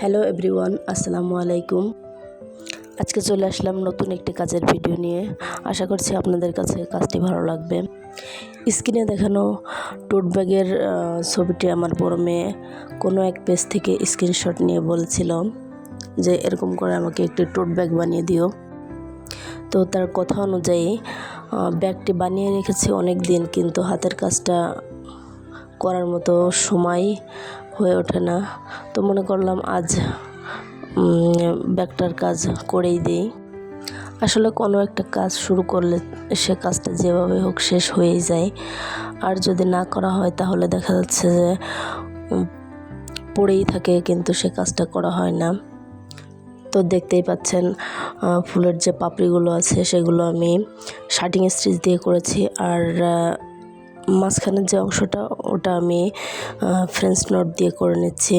Hello everyone, আসসালামু আলাইকুম। আজকে চলে আসলাম নতুন একটি কাজের ভিডিও নিয়ে। আশা করছি আপনাদের কাছে কাজটি ভালো লাগবে। স্ক্রিনে দেখানো টোট ব্যাগের ছবিটি আমার বড় মেয়ে কোনো এক পেজ থেকে স্ক্রিনশট নিয়ে বলছিল যে এরকম করে আমাকে একটি টোট ব্যাগ বানিয়ে দিও। তো তার কথা অনুযায়ী ব্যাগটি বানিয়ে রেখেছি অনেক দিন, কিন্তু হাতের কাজটা করার মতো সময় হয়ে ওঠে না। তো মনে করলাম আজ ব্যাগটার কাজ করেই দিই। আসলে কোনো একটা কাজ শুরু করলে সে কাজটা যেভাবে হোক শেষ হয়েই যায়, আর যদি না করা হয় তাহলে দেখা যাচ্ছে যে পড়েই থাকে, কিন্তু সে কাজটা করা হয় না। তো দেখতেই পাচ্ছেন ফুলের যে পাপড়িগুলো আছে সেগুলো আমি শার্টিং স্টিচ দিয়ে করেছি, আর মাঝখানের যে অংশটা ওটা আমি ফ্রেঞ্চ নট দিয়ে করে নিচ্ছি।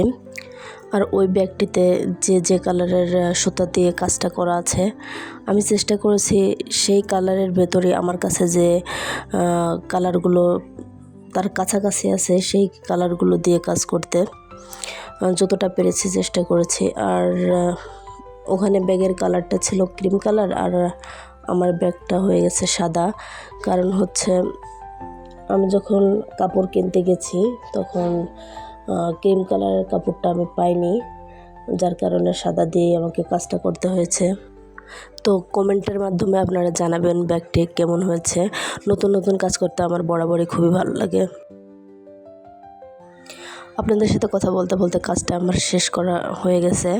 আর ওই ব্যাগটিতে যে কালারের সুতা দিয়ে কাজটা করা আছে, আমি চেষ্টা করেছি সেই কালারের ভেতরে আমার কাছে যে কালারগুলো তার কাছাকাছি আছে সেই কালারগুলো দিয়ে কাজ করতে যতটা পেরেছি চেষ্টা করেছি। আর ওখানে ব্যাগের কালারটা ছিল ক্রিম কালার, আর আমার ব্যাগটা হয়ে গেছে সাদা। কারণ হচ্ছে আমি যখন কাপড় কিনতে গেছি তখন ক্রিম কালারের কাপড়টা আমি পাইনি, যার কারণে সাদা দিয়ে আমাকে কাজটা করতে হয়েছে। তো কমেন্টের মাধ্যমে আপনারা জানাবেন ব্যাগটি কেমন হয়েছে। নতুন নতুন কাজ করতে আমার বরাবরই খুবই ভালো লাগে। আপনাদের সাথে কথা বলতে বলতে কাজটা আমার শেষ করা হয়ে গেছে।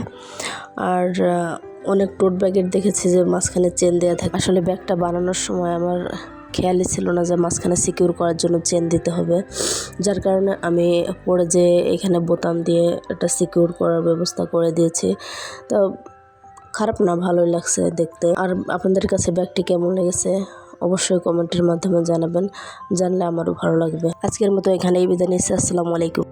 আর অনেক টোট ব্যাগের দেখেছি যে মাঝখানে চেন দেওয়া থাকে। আসলে ব্যাগটা বানানোর সময় আমার খেয়ালই ছিল না যে মাঝখানে সিকিউর করার জন্য চেন দিতে হবে, যার কারণে আমি পরে যে এখানে বোতাম দিয়ে একটা সিকিউর করার ব্যবস্থা করে দিয়েছি। তো খারাপ না, ভালোই লাগছে দেখতে। আর আপনাদের কাছে ব্যাগটি কেমন লেগেছে অবশ্যই কমেন্টের মাধ্যমে জানাবেন, জানলে আমারও ভালো লাগবে। আজকের মতো এখানেই বিদায় নিচ্ছি। আসসালামু আলাইকুম।